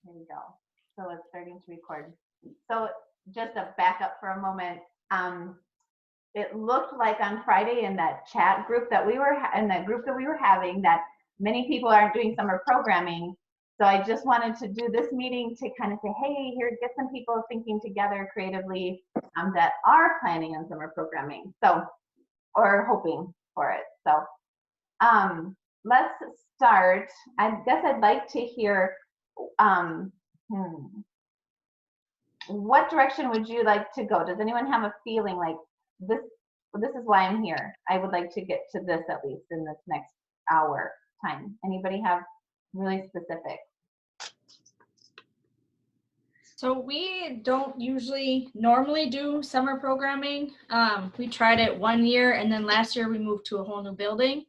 Here we go. So it's starting to record. So just to back up for a moment, it looked like on Friday in that chat group that we were in that group that we were having that many people aren't doing summer programming. So I just wanted to do this meeting to kind of say, hey, here, get some people thinking together creatively that are planning on summer programming. So, or hoping for it. So let's start. I guess I'd like to hear what direction would you like to go? Does anyone have a feeling like this is why I'm here? I would like to get to this at least in this next hour time. Anybody have really specific? So we don't normally do summer programming. We tried it 1 year, and then last year we moved to a whole new building,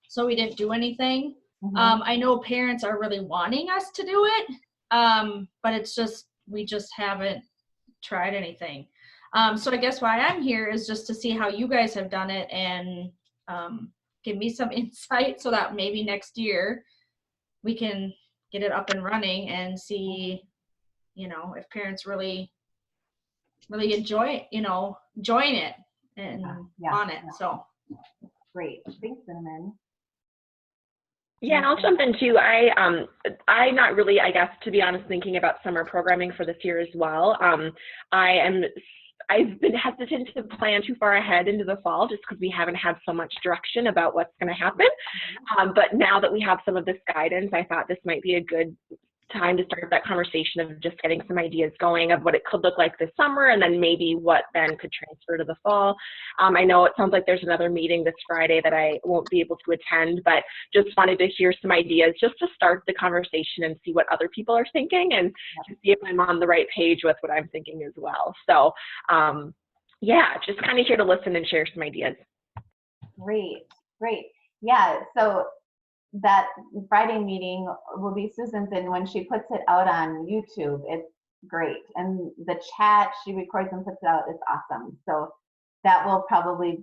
so we didn't do anything. I know parents are really wanting us to do it, but it's just, we just haven't tried anything. So I guess why I'm here is just to see how you guys have done it and give me some insight so that maybe next year we can get it up and running and see, you know, if parents really enjoy, join it and on it. So great. Thanks, Cinnamon. Yeah, and I'll jump in too. I'm not really, I guess, to be honest, thinking about summer programming for this year as well. I've been hesitant to plan too far ahead into the fall just because we haven't had so much direction about what's going to happen. But now that we have some of this guidance, I thought this might be a good time to start that conversation of just getting some ideas going of what it could look like this summer and then maybe what then could transfer to the fall. I know it sounds like there's another meeting this Friday that I won't be able to attend, but just wanted to hear some ideas just to start the conversation and see what other people are thinking and to see if I'm on the right page with what I'm thinking as well. So yeah, just kind of here to listen and share some ideas. Great. Yeah, so that Friday meeting will be Susan's, and when she puts it out on YouTube, it's great. And the chat she records and puts it out is awesome. So that will probably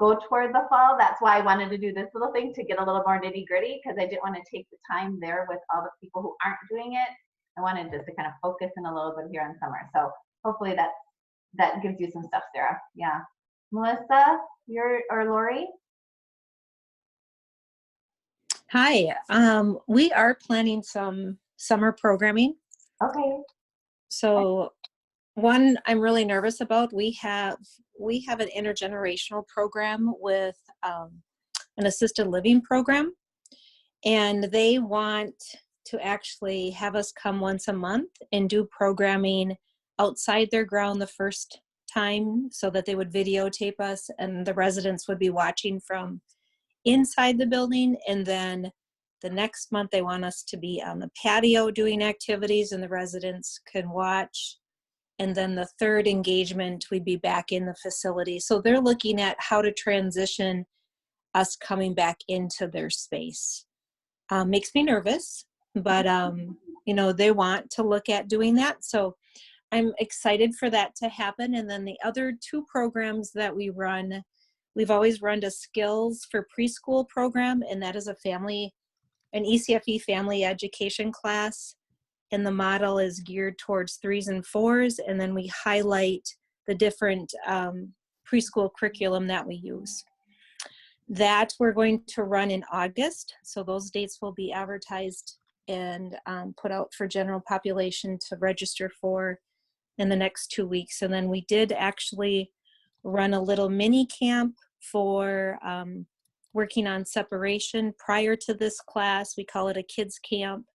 go toward the fall. That's why I wanted to do this little thing to get a little more nitty gritty, because I didn't want to take the time there with all the people who aren't doing it. I wanted just to kind of focus in a little bit here on summer. So hopefully that gives you some stuff, Sarah. Yeah. Melissa, or Lori? Hi, we are planning some summer programming. Okay. So one I'm really nervous about, we have an intergenerational program with an assisted living program, and they want to actually have us come once a month and do programming outside their ground the first time, so that they would videotape us and the residents would be watching from inside the building, and then the next month they want us to be on the patio doing activities and the residents can watch, and then the third engagement we'd be back in the facility. So they're looking at how to transition us coming back into their space. Makes me nervous, but they want to look at doing that, so I'm excited for that to happen. And then the other two programs that we run, we've always run a skills for preschool program, and that is an ECFE family education class. And the model is geared towards 3s and 4s. And then we highlight the different preschool curriculum that we use. That we're going to run in August. So those dates will be advertised and put out for general population to register for in the next 2 weeks. And then we did actually run a little mini camp for working on separation prior to this class. We call it a kids camp,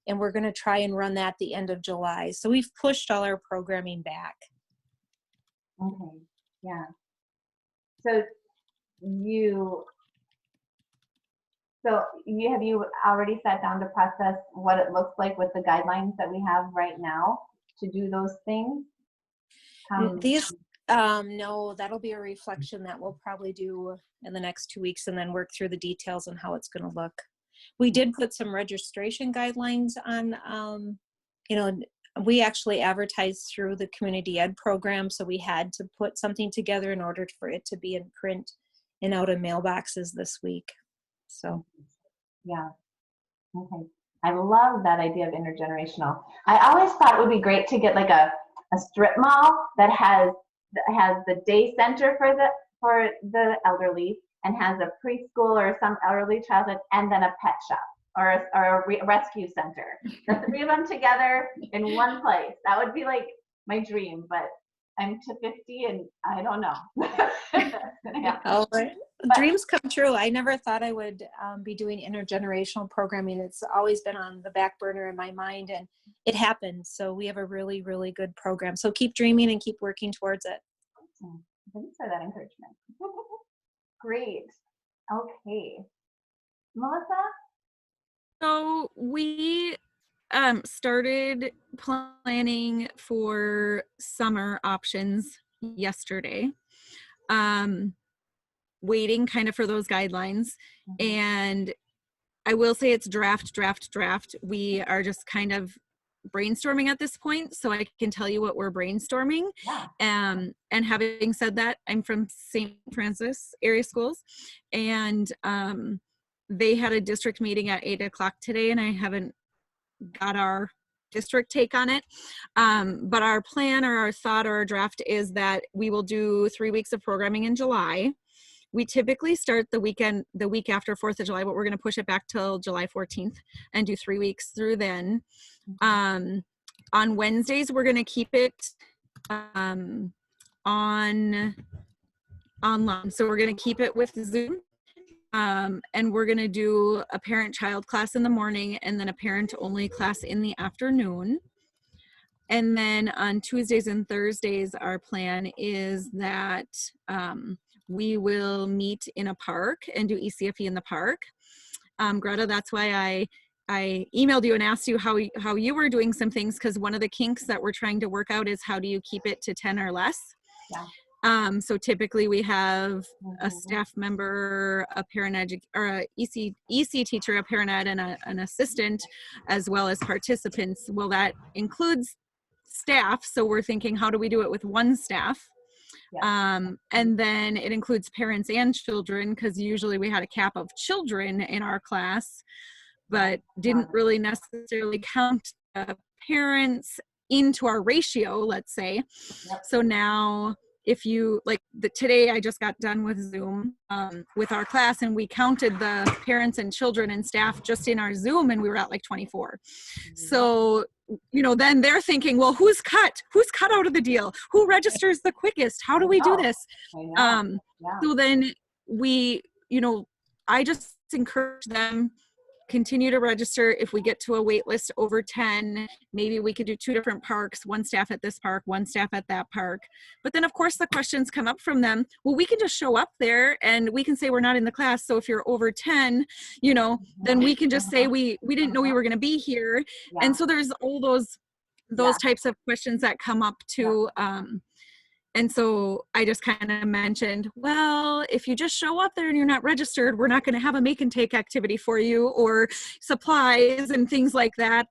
and we're going to try and run that the end of July. So we've pushed all our programming back. Okay, yeah. So have you already sat down to process what it looks like with the guidelines that we have right now to do those things? No, that'll be a reflection that we'll probably do in the next 2 weeks and then work through the details on how it's going to look. We did put some registration guidelines on, we actually advertised through the community ed program, so we had to put something together in order for it to be in print and out in mailboxes this week. So. Yeah. Okay. I love that idea of intergenerational. I always thought it would be great to get like a strip mall that has the day center for the elderly and has a preschool or some early childhood and then a pet shop or a rescue center. The three of them together in one place. That would be like my dream, but I'm to 50 and I don't know. That's gonna happen. Oh, dreams come true. I never thought I would be doing intergenerational programming. It's always been on the back burner in my mind, and it happened. So we have a really, really good program. So keep dreaming and keep working towards it. Thanks for that encouragement. Great. Okay. Melissa? So we started planning for summer options yesterday, waiting kind of for those guidelines. And I will say it's draft. We are just kind of brainstorming at this point, so I can tell you what we're brainstorming. Yeah. And having said that, I'm from St. Francis area schools, and they had a district meeting at 8 o'clock today, and I haven't got our district take on it. But our plan or our thought or our draft is that we will do 3 weeks of programming in July. We typically start the week after 4th of July, but we're going to push it back till July 14th and do 3 weeks through then. On Wednesdays, we're going to keep it online. So we're going to keep it with Zoom. And we're going to do a parent-child class in the morning and then a parent-only class in the afternoon. And then on Tuesdays and Thursdays, our plan is that we will meet in a park and do ECFE in the park. Greta, that's why I emailed you and asked you how you were doing some things, because one of the kinks that we're trying to work out is how do you keep it to 10 or less. Yeah. So typically we have a staff member, a or a EC teacher, a parent and an assistant, as well as participants. Well, that includes staff. So we're thinking, how do we do it with one staff? Yeah. And then it includes parents and children, because usually we had a cap of children in our class, but didn't really necessarily count parents into our ratio, let's say. Yep. So now, if you today I just got done with Zoom with our class, and we counted the parents and children and staff just in our Zoom, and we were at like 24. So, then they're thinking, well, who's cut out of the deal? Who registers the quickest? How do we do this? So then I just encourage them, continue to register. If we get to a wait list over 10, maybe we could do 2 different parks, one staff at this park, one staff at that park. But then of course the questions come up from them, well, we can just show up there and we can say we're not in the class. So if you're over 10, then we can just say we didn't know we were going to be here. Yeah. And so there's all those types of questions that come up too. And so I just kind of mentioned, well, if you just show up there and you're not registered, we're not going to have a make and take activity for you, or supplies and things like that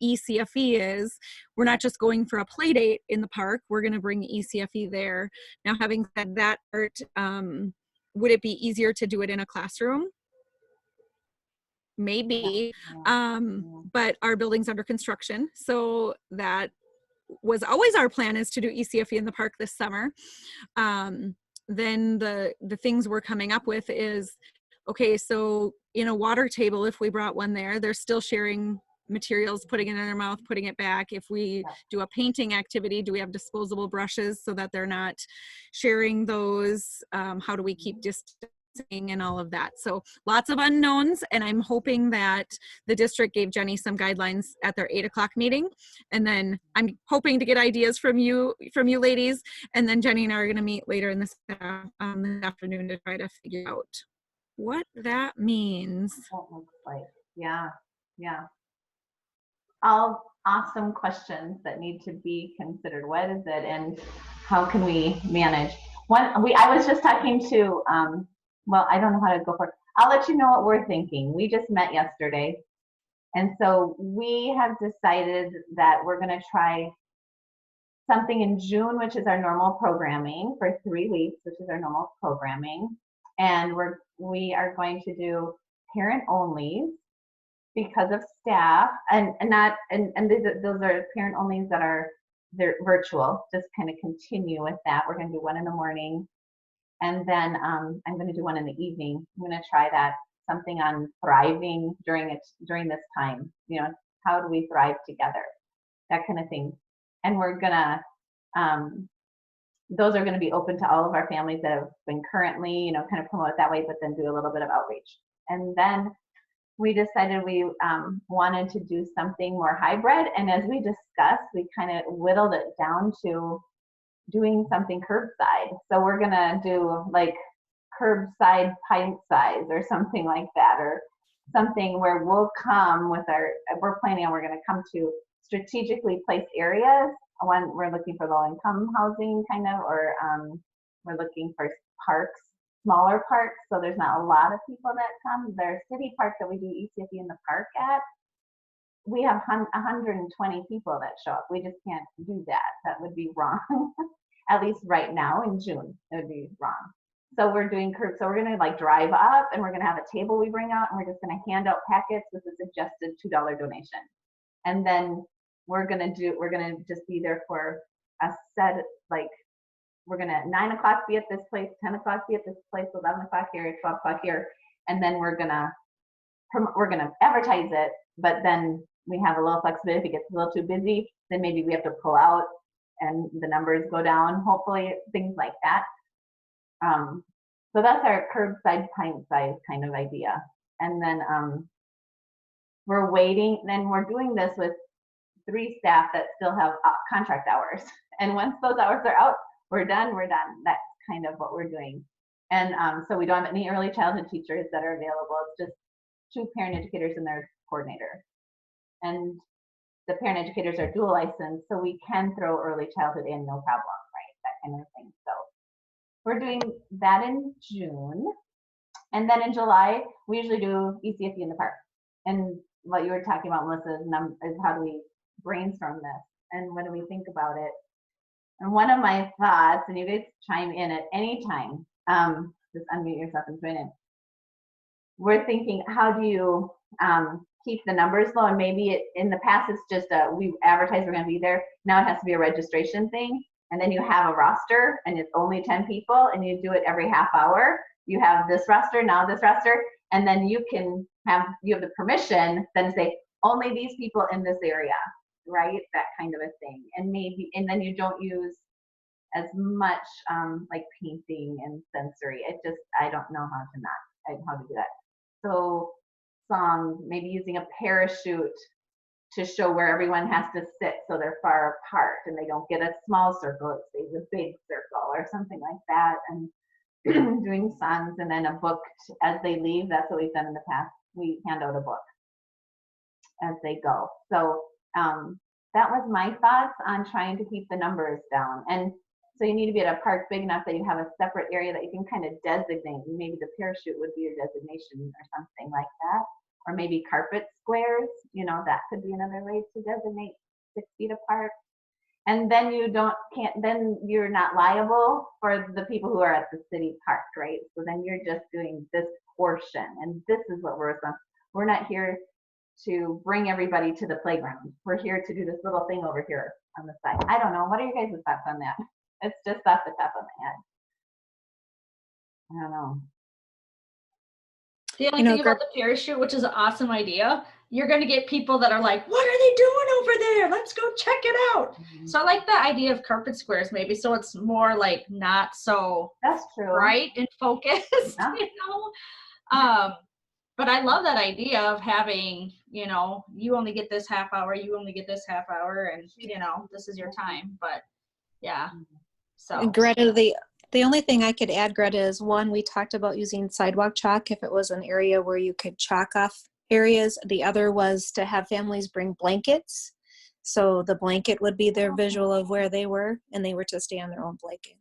ECFE is. We're not just going for a play date in the park. We're going to bring ECFE there. Now, having said that, would it be easier to do it in a classroom? Maybe, but our building's under construction, so that was always our plan, is to do ECFE in the park this summer. Then the things we're coming up with is, okay, so in a water table, if we brought one there, they're still sharing materials, putting it in their mouth, putting it back. If we do a painting activity, do we have disposable brushes so that they're not sharing those? How do we keep distancing and all of that? So lots of unknowns, and I'm hoping that the district gave Jenny some guidelines at their 8 o'clock meeting, and then I'm hoping to get ideas from you ladies, and then Jenny and I are going to meet later in this afternoon to try to figure out what that means. What looks like. Yeah. All awesome questions that need to be considered. What is it, and how can we manage? I was just talking to well, I don't know how to go for it. I'll let you know what we're thinking. We just met yesterday. And so we have decided that we're going to try something in June, which is our normal programming, for 3 weeks, which is our normal programming. And we are going to do parent only because of staff and those are parent onlys that are, they're virtual, just kind of continue with that. We're going to do one in the morning, and then I'm going to do one in the evening. I'm going to try that, something on thriving during this time. You know, how do we thrive together? That kind of thing. And we're going to, those are going to be open to all of our families that have been currently, you know, kind of promote it that way, but then do a little bit of outreach. And then we decided we wanted to do something more hybrid. And as we discussed, we kind of whittled it down to doing something curbside. So we're going to do like curbside pint size or something like that, or something where we'll come with we're planning on, we're going to come to strategically placed areas. One, we're looking for low income housing kind of, or we're looking for parks, smaller parks, so there's not a lot of people that come. There's city parks that we do ECFE in the park at. We have 120 people that show up. We just can't do that. That would be wrong. At least right now in June, it would be wrong. So we're doing curbs. So we're gonna like drive up, and we're gonna have a table we bring out, and we're just gonna hand out packets with a suggested $2 donation. And then we're gonna just be there for a set, like, we're gonna at 9 o'clock be at this place, 10 o'clock be at this place, 11 o'clock here, 12 o'clock here, and then we're gonna advertise it. But then we have a little flexibility. If it gets a little too busy, then maybe we have to pull out and the numbers go down. Hopefully, things like that. So that's our curbside pint size kind of idea. And then we're waiting. Then we're doing this with 3 staff that still have contract hours. And once those hours are out, we're done. That's kind of what we're doing. And so we don't have any early childhood teachers that are available. It's just 2 parent educators and their coordinator. And the parent educators are dual licensed, so we can throw early childhood in, no problem, right? That kind of thing. So we're doing that in June. And then in July, we usually do ECFE in the park. And what you were talking about, Melissa, is how do we brainstorm this? And when do we think about it? And one of my thoughts, and you guys chime in at any time, just unmute yourself and join in. We're thinking, how do you keep the numbers low? And maybe in the past, it's just we advertise we're going to be there. Now it has to be a registration thing. And then you have a roster, and it's only 10 people, and you do it every half hour. You have this roster, now this roster, and then you have the permission then to say only these people in this area, right? That kind of a thing. And then you don't use as much like painting and sensory. I don't know how to do that. So songs, maybe using a parachute to show where everyone has to sit so they're far apart and they don't get a small circle, it stays a big circle or something like that. And doing songs, and then a book as they leave. That's what we've done in the past. We hand out a book as they go. So that was my thoughts on trying to keep the numbers down. And so you need to be at a park big enough that you have a separate area that you can kind of designate. Maybe the parachute would be your designation or something like that. Or maybe carpet squares, that could be another way to designate 6 feet apart. And then then you're not liable for the people who are at the city park, right? So then you're just doing this portion, and this is what we're not here to bring everybody to the playground. We're here to do this little thing over here on the side. I don't know. What are you guys' thoughts on that? It's just off the top of my head. I don't know. The only thing about the parachute, which is an awesome idea, you're going to get people that are like, what are they doing over there? Let's go check it out. Mm-hmm. So I like the idea of carpet squares maybe, so it's more like not so that's true, bright and focused, But I love that idea of having, you only get this half hour, you only get this half hour, and, this is your time. But yeah, so. And Greta, the only thing I could add, Greta, is one, we talked about using sidewalk chalk if it was an area where you could chalk off areas. The other was to have families bring blankets. So the blanket would be their visual of where they were, and they were to stay on their own blanket.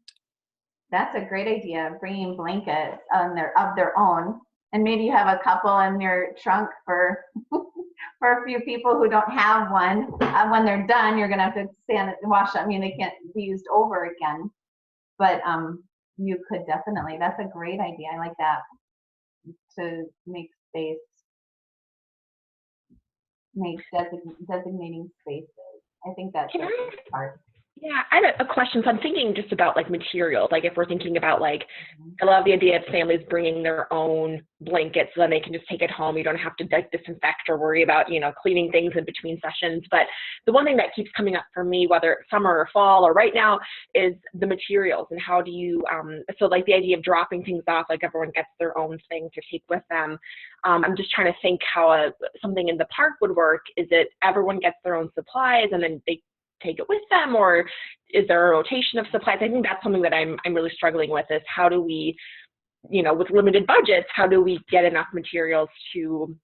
That's a great idea, bringing blankets of their own. And maybe you have a couple in your trunk for a few people who don't have one. When they're done, you're going to have to stand and wash them. They can't be used over again. But you could definitely, that's a great idea. I like that, to make space. designating spaces. I think that's Can the I part. Yeah, I had a question. So I'm thinking just about like materials. Like if we're thinking about like, I love the idea of families bringing their own blankets so then they can just take it home. You don't have to disinfect or worry about, cleaning things in between sessions. But the one thing that keeps coming up for me, whether it's summer or fall or right now, is the materials and how do you, so like the idea of dropping things off, like everyone gets their own thing to take with them. I'm just trying to think how something in the park would work. Is it everyone gets their own supplies and then they take it with them, or is there a rotation of supplies? I think that's something that I'm really struggling with, is how do we, with limited budgets, how do we get enough materials to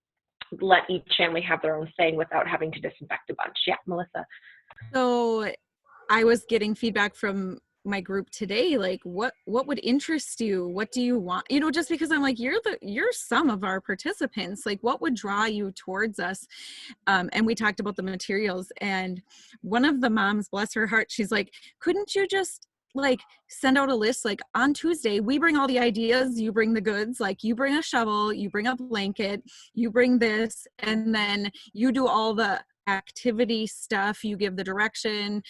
let each family have their own thing without having to disinfect a bunch? Yeah, Melissa. So I was getting feedback from my group today, like what would interest you? What do you want? Just because I'm like, you're some of our participants, like what would draw you towards us? And we talked about the materials, and one of the moms, bless her heart, she's like, couldn't you just like send out a list, like on Tuesday, we bring all the ideas, you bring the goods, like you bring a shovel, you bring a blanket, you bring this, and then you do all the activity stuff, you give the direction,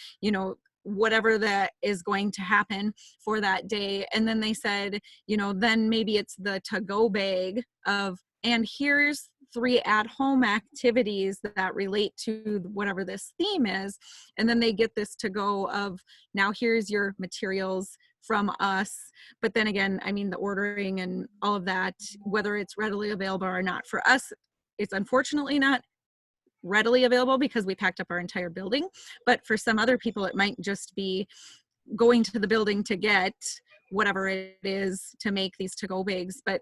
whatever that is going to happen for that day. And then they said, then maybe it's the to-go bag of, and here's 3 at-home activities that relate to whatever this theme is. And then they get this to go of, now here's your materials from us. But then again, I mean, the ordering and all of that, whether it's readily available or not, for us, it's unfortunately not readily available because we packed up our entire building. But for some other people, it might just be going to the building to get whatever it is to make these to-go bags. But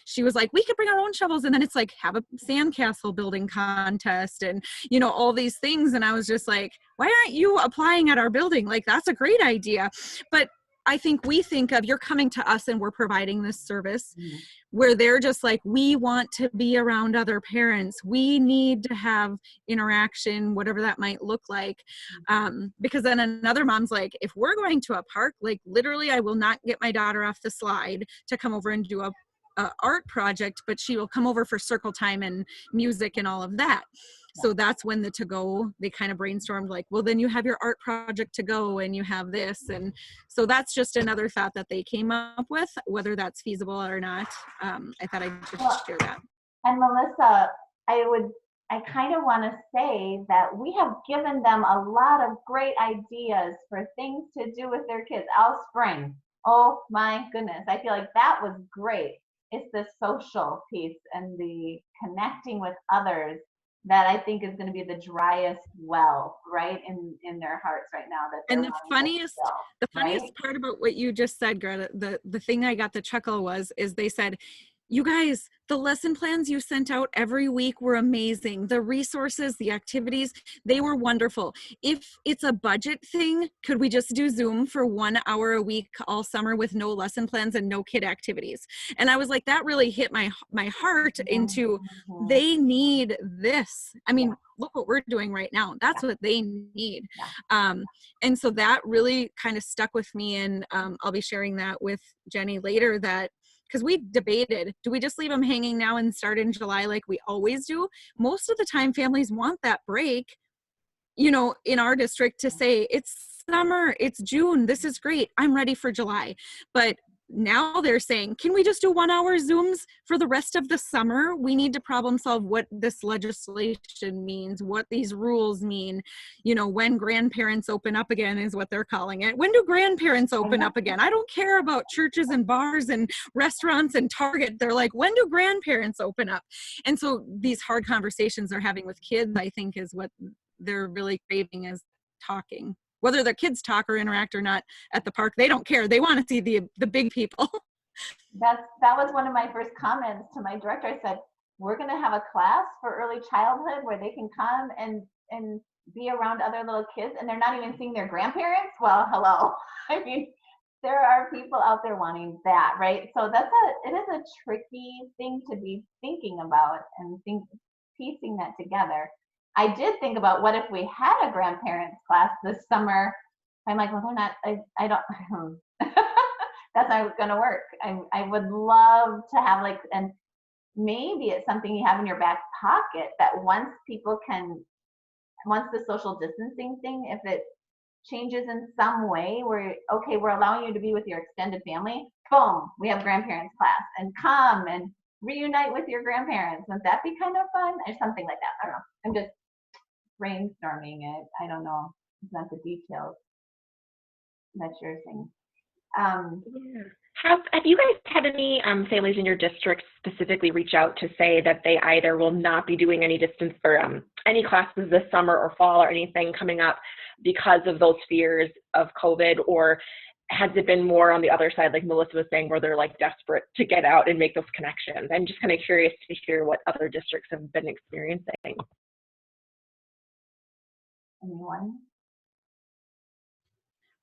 she was like, we could bring our own shovels, and then it's like, have a sandcastle building contest and all these things. And I was just like, why aren't you applying at our building? Like, that's a great idea. But I think we think of, you're coming to us and we're providing this service, where they're just like, we want to be around other parents. We need to have interaction, whatever that might look like. Because then another mom's like, if we're going to a park, like literally, I will not get my daughter off the slide to come over and do a art project, but she will come over for circle time and music and all of that. So that's when the to-go, they kind of brainstormed like, well, then you have your art project to go and you have this. And so that's just another thought that they came up with, whether that's feasible or not. I thought I'd just share that. And Melissa, I kind of want to say that we have given them a lot of great ideas for things to do with their kids all spring. Oh my goodness. I feel like that was great. It's the social piece and the connecting with others that I think is going to be the driest well, right, in their hearts right now. And the funniest part about what you just said, Greta, the thing I got the chuckle is they said, you guys, the lesson plans you sent out every week were amazing. The resources, the activities, they were wonderful. If it's a budget thing, could we just do Zoom for 1 hour a week all summer with no lesson plans and no kid activities? And I was like, that really hit my heart into, they need this. I mean, look what we're doing right now. That's what they need. And so that really kind of stuck with me. And I'll be sharing that with Jenny later, that because we debated, do we just leave them hanging now and start in July like we always do? Most of the time families want that break, in our district, to say it's summer, it's June, this is great, I'm ready for July. But now they're saying, can we just do 1 hour Zooms for the rest of the summer? We need to problem solve what this legislation means, what these rules mean. When grandparents open up again is what they're calling it. When do grandparents open up again? I don't care about churches and bars and restaurants and Target. They're like, when do grandparents open up? And so these hard conversations they're having with kids, I think, is what they're really craving, is talking. Whether their kids talk or interact or not at the park, they don't care. They want to see the big people. That was one of my first comments to my director. I said, we're going to have a class for early childhood where they can come and be around other little kids, and they're not even seeing their grandparents. Well, hello. I mean, there are people out there wanting that, right? So it is a tricky thing to be thinking about and piecing that together. I did think about, what if we had a grandparents class this summer? I'm like, well, they're not, I don't, that's not going to work. I would love to have and maybe it's something you have in your back pocket that once the social distancing thing, if it changes in some way where, okay, we're allowing you to be with your extended family, boom, we have grandparents class and come and reunite with your grandparents. Wouldn't that be kind of fun? Or something like that. I don't know. I'm just brainstorming it. I don't know. It's not the details. That's your thing. Yeah. Have you guys had any families in your district specifically reach out to say that they either will not be doing any distance or any classes this summer or fall or anything coming up because of those fears of COVID, or has it been more on the other side, like Melissa was saying, where they're like desperate to get out and make those connections? I'm just kind of curious to hear what other districts have been experiencing. Anyone?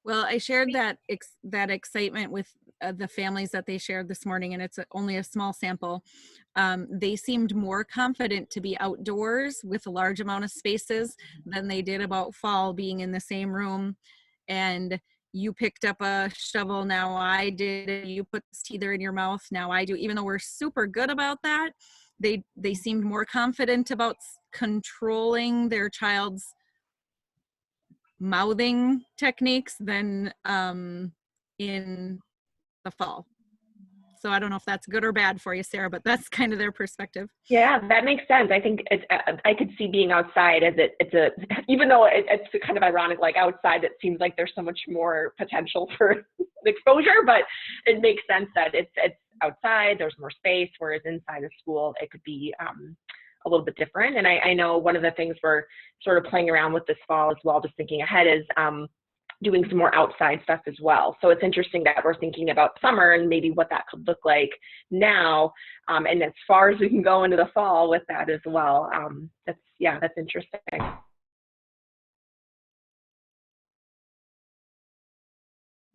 Well, I shared that excitement with the families that they shared this morning, and it's only a small sample. They seemed more confident to be outdoors with a large amount of spaces than they did about fall, being in the same room. And you picked up a shovel, now I did. You put this teether in your mouth, now I do. Even though we're super good about that, they seemed more confident about controlling their child's mouthing techniques than in the fall. So I don't know if that's good or bad for you, Sarah, but that's kind of their perspective. Yeah, that makes sense. I think I could see being outside as even though it's kind of ironic, like outside it seems like there's so much more potential for exposure, but it makes sense that it's outside, there's more space, whereas inside of school it could be a little bit different. And I know one of the things we're sort of playing around with this fall as well, just thinking ahead, is doing some more outside stuff as well. So it's interesting that we're thinking about summer and maybe what that could look like now. And as far as we can go into the fall with that as well. That's interesting.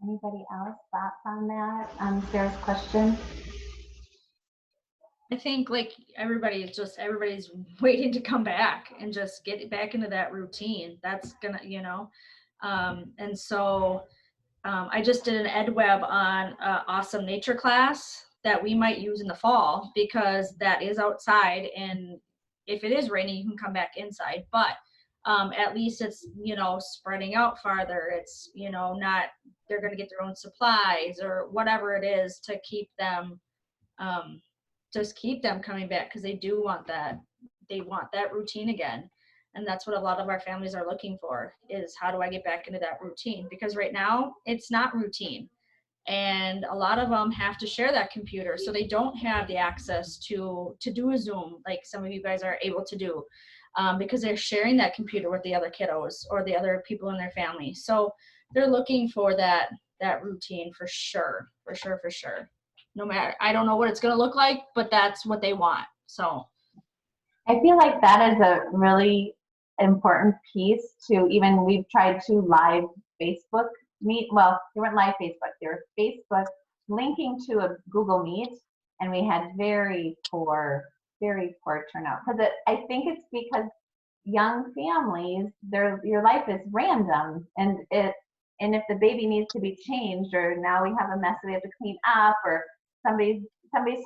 Anybody else thoughts on that? Sarah's question. I think like everybody's waiting to come back and just get back into that routine. That's gonna, and so I just did an ed web on awesome nature class that we might use in the fall, because that is outside, and if it is raining, you can come back inside, but at least it's, spreading out farther. It's, not, they're going to get their own supplies or whatever it is to keep them, just keep them coming back, because they want that routine again. And that's what a lot of our families are looking for, is how do I get back into that routine? Because right now it's not routine. And a lot of them have to share that computer, so they don't have the access to do a Zoom like some of you guys are able to do, because they're sharing that computer with the other kiddos or the other people in their family. So they're looking for that routine for sure. No matter, I don't know what it's going to look like, but that's what they want. So I feel like that is a really important piece to, even we've tried to live Facebook meet. Well, they weren't live Facebook, they were Facebook linking to a Google Meet, and we had very poor turnout. Because I think it's because young families, your life is random, and if the baby needs to be changed, or now we have a mess that we have to clean up, or somebody's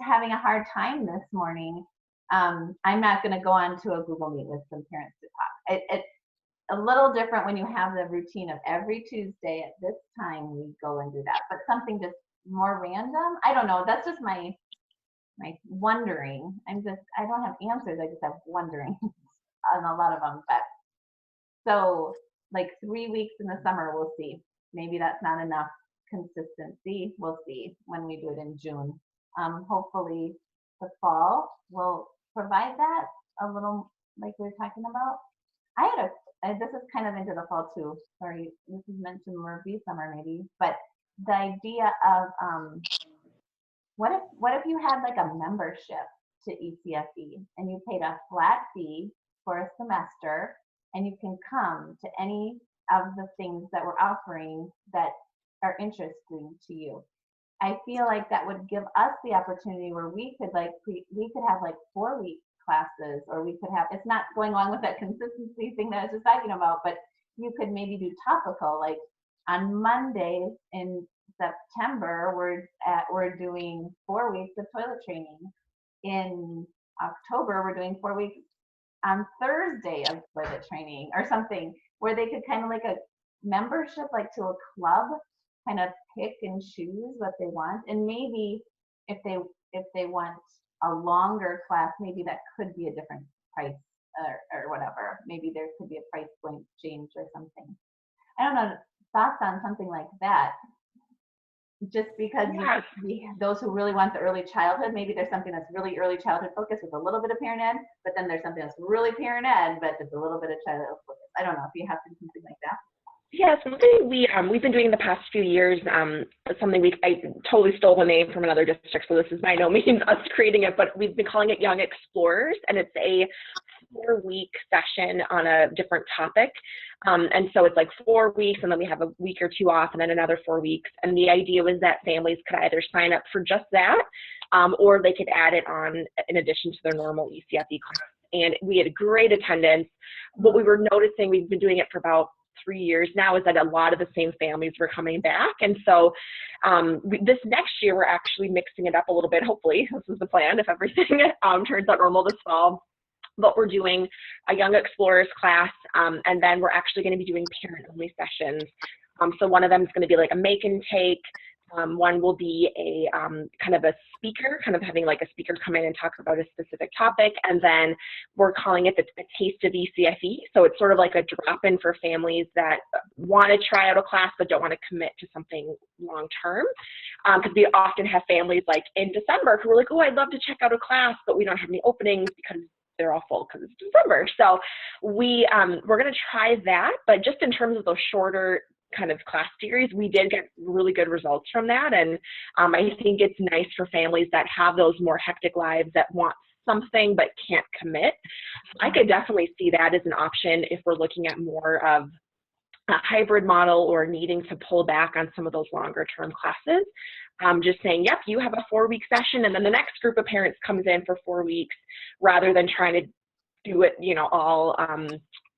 having a hard time this morning, I'm not going to go on to a Google Meet with some parents to talk. It's a little different when you have the routine of every Tuesday at this time we go and do that, but something just more random. I don't know. That's just my wondering. I don't have answers. I just have wondering on a lot of them. But so like 3 weeks in the summer, we'll see. Maybe that's not enough consistency. We'll see when we do it in June. Hopefully the fall will provide that a little, like we were talking about. This is kind of into the fall too. Sorry, this is meant to more be summer maybe, but the idea of what if you had like a membership to ECFE and you paid a flat fee for a semester, and you can come to any of the things that we're offering that are interesting to you. I feel like that would give us the opportunity where we could have like 4-week classes, or we could have, it's not going along with that consistency thing that I was just talking about, but you could maybe do topical, like on Mondays in September, we're doing 4 weeks of toilet training. in October, we're doing 4 weeks on Thursday of toilet training or something, where they could kind of like a membership, like to a club, kind of pick and choose what they want. And maybe if they want a longer class, maybe that could be a different price or whatever. Maybe there could be a price point change or something. I don't know, thoughts on something like that. Just because those who really want the early childhood, maybe there's something that's really early childhood focused with a little bit of parent ed, but then there's something that's really parent ed, but it's a little bit of child focus. I don't know if you have something like that. Yeah, something we've been doing the past few years, something I totally stole the name from another district, so this is by no means us creating it, but we've been calling it Young Explorers, and it's a 4-week session on a different topic. And so it's like 4 weeks, and then we have a week or 2 off, and then another 4 weeks. And the idea was that families could either sign up for just that, or they could add it on in addition to their normal ECFE class. And we had great attendance. What we were noticing, we've been doing it for about 3 years now, is that a lot of the same families were coming back. And so this next year, we're actually mixing it up a little bit. Hopefully, this is the plan if everything turns out normal this fall. But we're doing a Young Explorers class, and then we're actually going to be doing parent-only sessions. So one of them is going to be like a make and take. One will be a kind of a speaker, kind of having like a speaker come in and talk about a specific topic. And then we're calling it the Taste of ECFE. So it's sort of like a drop-in for families that want to try out a class but don't want to commit to something long-term. Because we often have families like in December who are like, oh, I'd love to check out a class, but we don't have any openings because they're all full because it's December. So we're going to try that, but just in terms of those shorter kind of class series, we did get really good results from that. And I think it's nice for families that have those more hectic lives that want something but can't commit. I could definitely see that as an option if we're looking at more of a hybrid model or needing to pull back on some of those longer term classes. Just saying, yep, you have a 4-week session, and then the next group of parents comes in for 4 weeks, rather than trying to do it, all,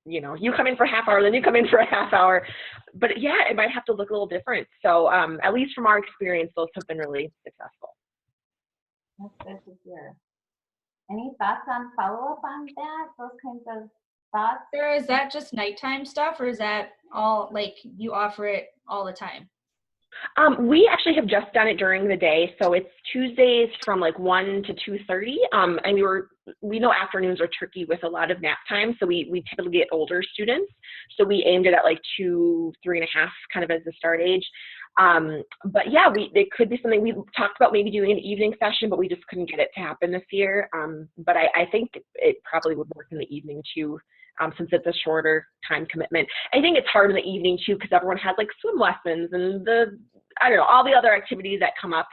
you come in for a half hour, then you come in for a half hour. But yeah, it might have to look a little different. So at least from our experience, those have been really successful. That's good to hear. Any thoughts on follow-up on that? Those kinds of thoughts? Sarah, is that just nighttime stuff, or is that all, like, you offer it all the time? We actually have just done it during the day. So it's Tuesdays from like 1 to 2:30. And we know afternoons are tricky with a lot of nap time. So we typically get older students. So we aimed it at like 2, 3.5 kind of as the start age. But yeah, it could be something we talked about, maybe doing an evening session, but we just couldn't get it to happen this year. But I think it probably would work in the evening too. Since it's a shorter time commitment. I think it's hard in the evening too, because everyone has like swim lessons and all the other activities that come up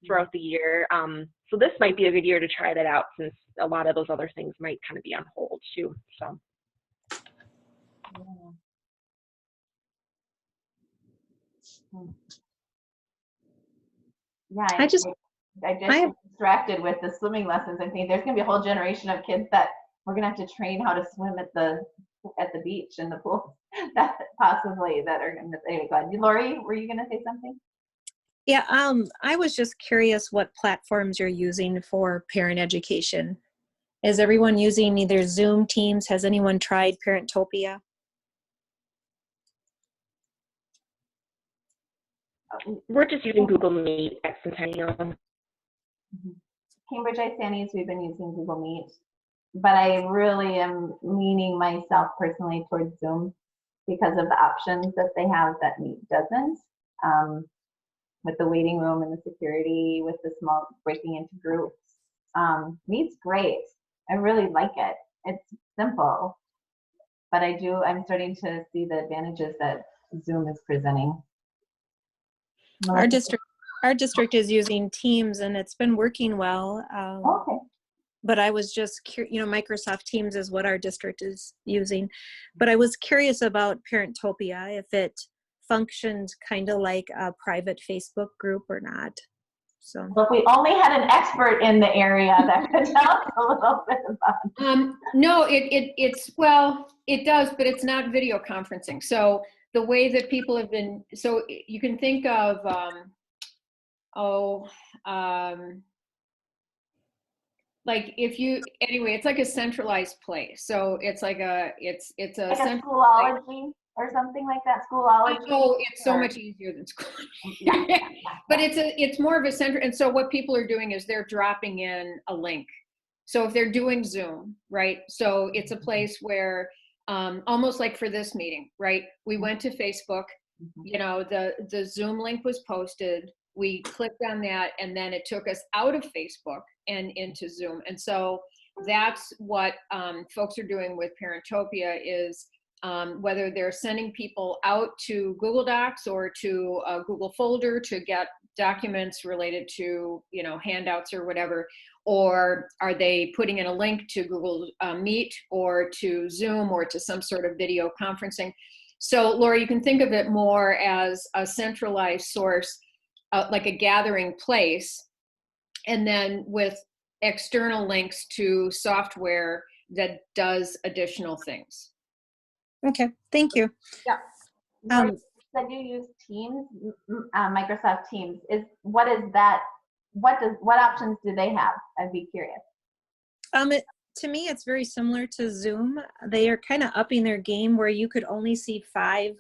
throughout the year. So this might be a good year to try that out, since a lot of those other things might kind of be on hold too. So. Yeah, I just get distracted with the swimming lessons. I think there's going to be a whole generation of kids that we're going to have to train how to swim at the beach and the pool. That possibly that are going to. Anyway, go ahead. Lori, were you going to say something? Yeah, I was just curious what platforms you're using for parent education. Is everyone using either Zoom, Teams? Has anyone tried Parentopia? We're just using Google Meet at Centennial. Cambridge ISANES, we've been using Google Meet, but I really am leaning myself personally towards Zoom because of the options that they have that Meet doesn't. With the waiting room and the security, with the small breaking into groups. Meet's great. I really like it. It's simple, but I'm starting to see the advantages that Zoom is presenting. Our district is using Teams, and it's been working well. Okay. But I was just curious, Microsoft Teams is what our district is using. But I was curious about Parentopia, if it functions kind of like a private Facebook group or not. So if we only had an expert in the area that could tell us a little bit about. No, it does, but it's not video conferencing. So the way that people have been, so you can think of, like if you, anyway, it's like a centralized place. So it's like it's a Like a central. schoolology or something like that, schoolology? Oh, it's so or- much easier than school. Yeah, yeah, But it's more of a center. And so what people are doing is they're dropping in a link. So if they're doing Zoom, right? So it's a place where, almost like for this meeting, right? We went to Facebook, you know, the Zoom link was posted. We clicked on that and then it took us out of Facebook and into Zoom. And so that's what folks are doing with Parentopia is, whether they're sending people out to Google Docs or to a Google folder to get documents related to, you know, handouts or whatever, or are they putting in a link to Google Meet or to Zoom or to some sort of video conferencing. So Laura, you can think of it more as a centralized source, like a gathering place, and then with external links to software that does additional things. Okay, thank you. Yeah. Um, You said you use Teams, Microsoft Teams. What is that? What options do they have? I'd be curious. To me, it's very similar to Zoom. They are kind of upping their game where you could only see 5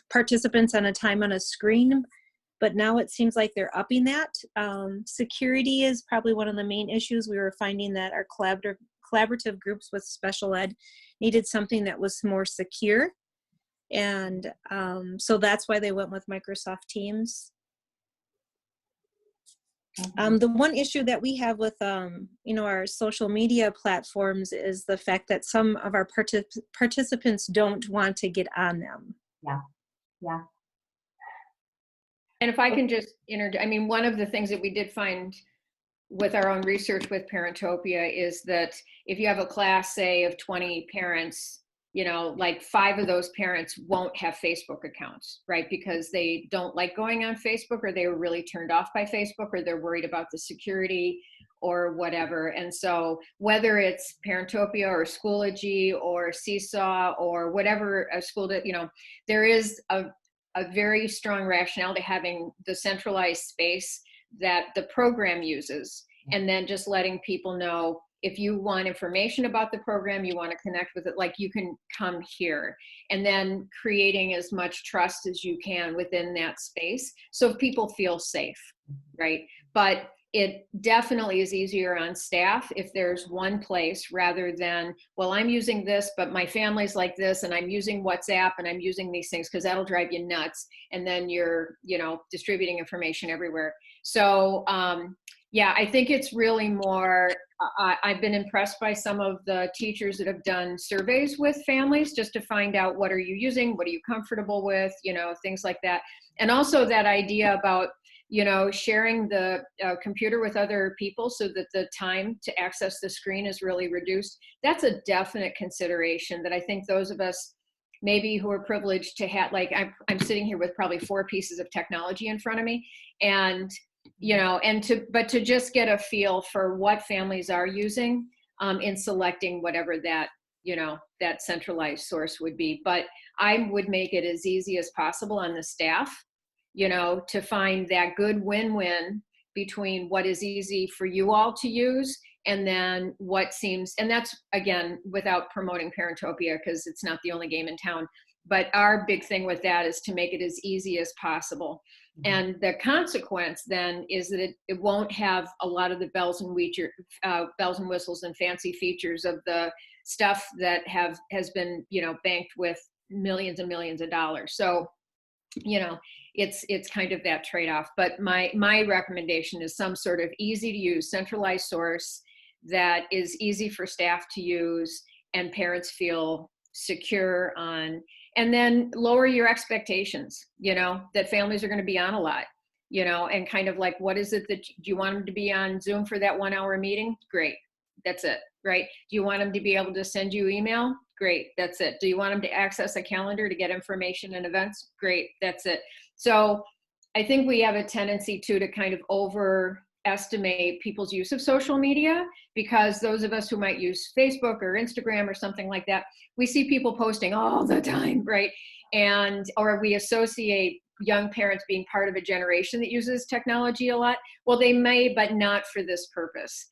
participants at a time on a screen, but now it seems like they're upping that. Security is probably one of the main issues. We were finding that our collaborative groups with special ed needed something that was more secure. And so that's why they went with Microsoft Teams. The one issue that we have with, you know, our social media platforms is the fact that some of our participants don't want to get on them. Yeah. Yeah. And if I can just I mean, one of the things that we did find with our own research with Parentopia is that if you have a class, say, of 20 parents, you know, like 5 of those parents won't have Facebook accounts, right? Because they don't like going on Facebook, or they were really turned off by Facebook, or they're worried about the security or whatever. And so whether it's Parentopia or Schoology or Seesaw or whatever a school that, you know, there is a very strong rationale to having the centralized space that the program uses, and then just letting people know, if you want information about the program, you want to connect with it, like you can come here, and then creating as much trust as you can within that space so people feel safe, right? But it definitely is easier on staff if there's one place rather than, well, I'm using this, but my family's like this, and I'm using WhatsApp, and I'm using these things, because that'll drive you nuts. And then you're, you know, distributing information everywhere. So, yeah, I think it's really more, I've been impressed by some of the teachers that have done surveys with families just to find out, what are you using? What are you comfortable with? You know, things like that. And also that idea about, you know, sharing the computer with other people so that the time to access the screen is really reduced. That's a definite consideration that I think those of us maybe who are privileged to have, like I'm sitting here with probably 4 pieces of technology in front of me, and you know, but to just get a feel for what families are using in selecting whatever that, you know, that centralized source would be. But I would make it as easy as possible on the staff, you know, to find that good win-win between what is easy for you all to use and then what seems, and that's again, without promoting Parentopia, because it's not the only game in town, but our big thing with that is to make it as easy as possible. And the consequence then is that it won't have a lot of the bells and whistles and fancy features of the stuff that has been, you know, banked with millions and millions of dollars. So, you know, it's kind of that trade-off. But my recommendation is some sort of easy to use centralized source that is easy for staff to use and parents feel secure on. And then lower your expectations, you know, that families are going to be on a lot, you know, and kind of like, what is it that do you want them to be on Zoom for that 1-hour meeting? Great. That's it. Right. Do you want them to be able to send you email? Great. That's it. Do you want them to access a calendar to get information and events? Great. That's it. So I think we have a tendency to kind of overestimate people's use of social media, because those of us who might use Facebook or Instagram or something like that, we see people posting all the time, right? And, or we associate young parents being part of a generation that uses technology a lot. Well, they may, but not for this purpose.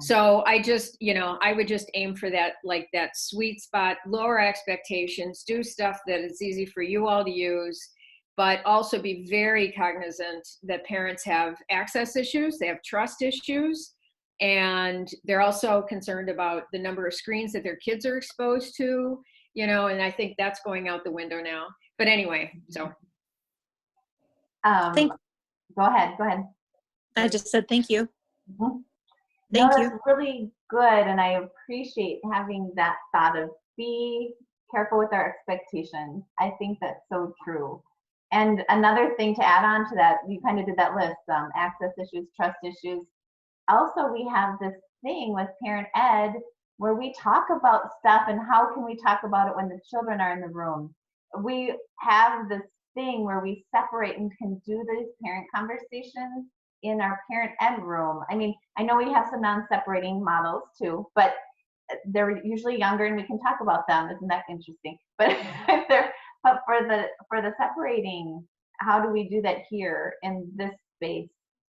So I just, I would just aim for that, like that sweet spot, lower expectations, do stuff that is easy for you all to use, but also be very cognizant that parents have access issues, they have trust issues, and they're also concerned about the number of screens that their kids are exposed to, and I think that's going out the window now. But anyway, so. Thank- Go ahead. I just said thank you. Mhm. Thank No, you. that's really good, and I appreciate having that thought of be careful with our expectations. I think that's so true. And another thing to add on to that, you kind of did that list, access issues, trust issues. Also, we have this thing with parent ed where we talk about stuff and how can we talk about it when the children are in the room. We have this thing where we separate and can do these parent conversations in our parent ed room. I mean, I know we have some non-separating models too, but they're usually younger and we can talk about them. Isn't that interesting? But for the separating, how do we do that here in this space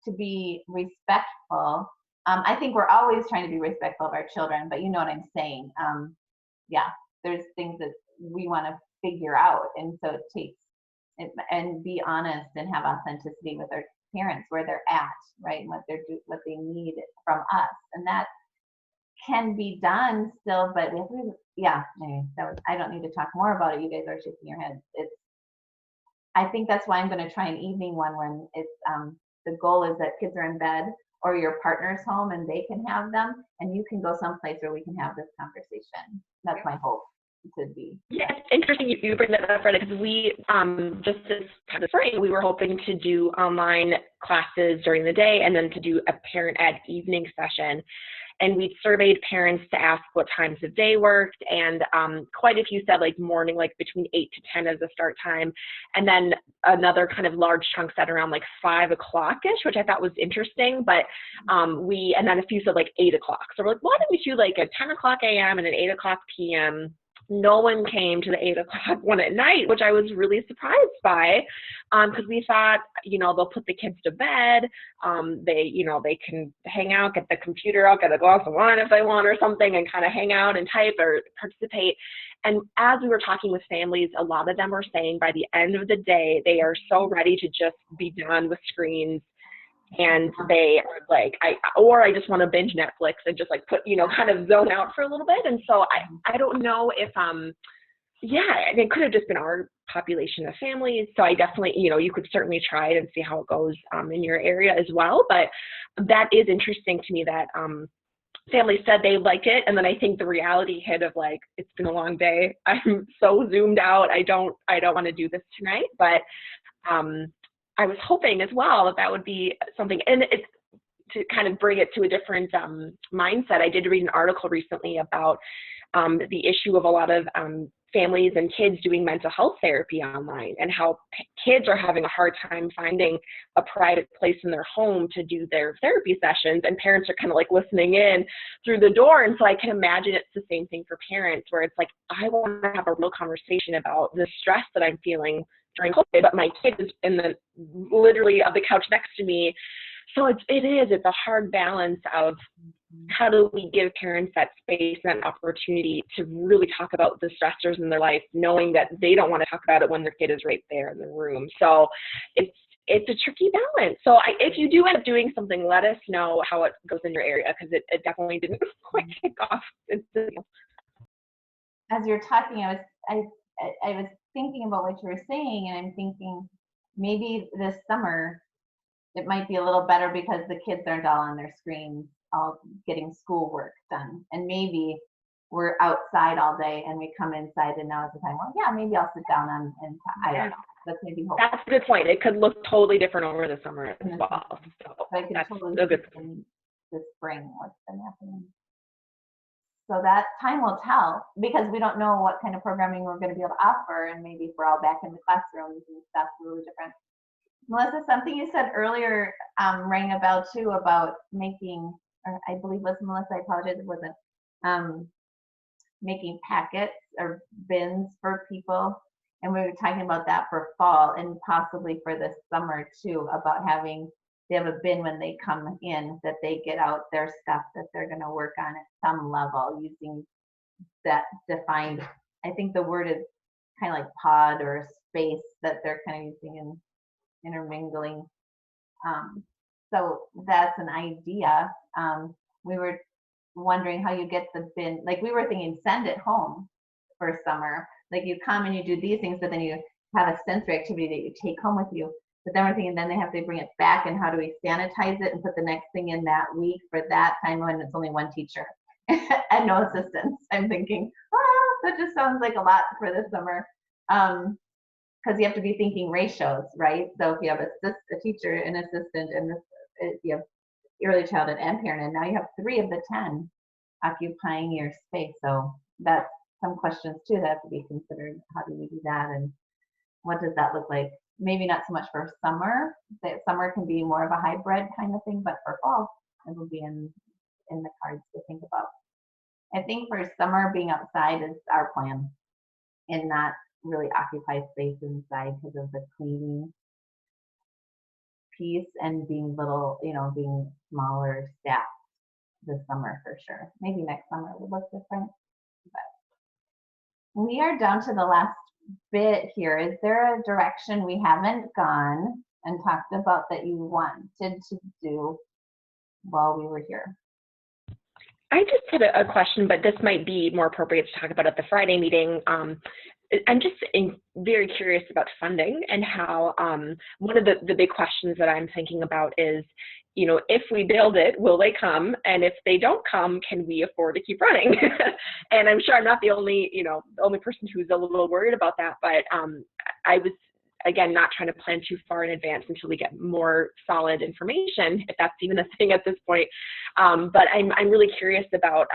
to be respectful? I think we're always trying to be respectful of our children, but you know what I'm saying. Yeah, there's things that we want to figure out, and so it takes and be honest and have authenticity with our parents where they're at, right, and what they need from us, and that can be done still. But we have to, yeah. Anyway, I don't need to talk more about it. You guys are shaking your heads. I think that's why I'm going to try an evening one when it's the goal is that kids are in bed or your partner's home and they can have them, and you can go someplace where we can have this conversation. That's my hope to be. Yeah, it's interesting you bring that up, Freda, because we just this spring we were hoping to do online classes during the day and then to do a parent ed evening session. And we surveyed parents to ask what times of day worked, and quite a few said like morning, like between 8 to 10 as a start time, and then another kind of large chunk said around like 5 o'clock-ish, which I thought was interesting. But and then a few said like 8 o'clock. So we're like, why don't we do like a 10 o'clock a.m. and an 8 o'clock p.m. No one came to the 8 o'clock one at night, which I was really surprised by, because we thought, they'll put the kids to bed. They can hang out, get the computer out, get a glass of wine if they want or something, and kind of hang out and type or participate. And as we were talking with families, a lot of them were saying by the end of the day, they are so ready to just be done with screens. And they are like, I just want to binge Netflix and just like put, kind of zone out for a little bit. And so I don't know if, it could have just been our population of families. So I definitely, you could certainly try it and see how it goes in your area as well. But that is interesting to me that families said they like it. And then I think the reality hit of like, it's been a long day. I'm so zoomed out. I don't want to do this tonight. But I was hoping as well that would be something, and it's to kind of bring it to a different mindset. I did read an article recently about the issue of a lot of families and kids doing mental health therapy online, and how kids are having a hard time finding a private place in their home to do their therapy sessions, and parents are kind of like listening in through the door. And so I can imagine it's the same thing for parents, where it's like, I want to have a real conversation about the stress that I'm feeling during COVID, but my kid is literally on the couch next to me. So it's a hard balance of how do we give parents that space and that opportunity to really talk about the stressors in their life, knowing that they don't want to talk about it when their kid is right there in the room. So it's a tricky balance. So if you do end up doing something, let us know how it goes in your area, because it definitely didn't quite kick off. As you're talking, I was thinking about what you were saying, and I'm thinking maybe this summer it might be a little better because the kids aren't all on their screens, all getting schoolwork done. And maybe we're outside all day and we come inside, and now is the time. Well, yeah, maybe I'll sit down and I don't know. That's maybe hope. That's a good point. It could look totally different over the summer as well. So I can that's totally a good see in the spring what's been happening. So that time will tell, because we don't know what kind of programming we're going to be able to offer, and maybe if we're all back in the classrooms and stuff, really different. Melissa, something you said earlier rang a bell too, about making, or I believe it was Melissa, I apologize, it wasn't, making packets or bins for people. And we were talking about that for fall and possibly for the summer too, about having they have a bin when they come in, that they get out their stuff that they're going to work on at some level using that defined, I think the word is kind of like pod or space that they're kind of using and intermingling. So that's an idea. We were wondering how you get the bin, like we were thinking send it home for summer. Like you come and you do these things, but then you have a sensory activity that you take home with you. But then we're thinking then they have to bring it back, and how do we sanitize it and put the next thing in that week for that time when it's only one teacher and no assistants. I'm thinking, that just sounds like a lot for this summer. Because you have to be thinking ratios, right? So if you have a teacher, an assistant, and you have early childhood and parent, and now you have 3 of the 10 occupying your space. So that's some questions too that have to be considered. How do we do that, and what does that look like? Maybe not so much for summer. That summer can be more of a hybrid kind of thing, but for fall, it will be in the cards to think about. I think for summer, being outside is our plan, and not really occupy space inside because of the cleaning piece and being little, being smaller staff this summer for sure. Maybe next summer would look different. But we are down to the last bit here. Is there a direction we haven't gone and talked about that you wanted to do while we were here? I just had a question, but this might be more appropriate to talk about at the Friday meeting. I'm just very curious about funding and how one of the big questions that I'm thinking about is, if we build it, will they come? And if they don't come, can we afford to keep running? And I'm sure I'm not the only person who's a little worried about that. But I was, again, not trying to plan too far in advance until we get more solid information, if that's even a thing at this point. But I'm really curious about,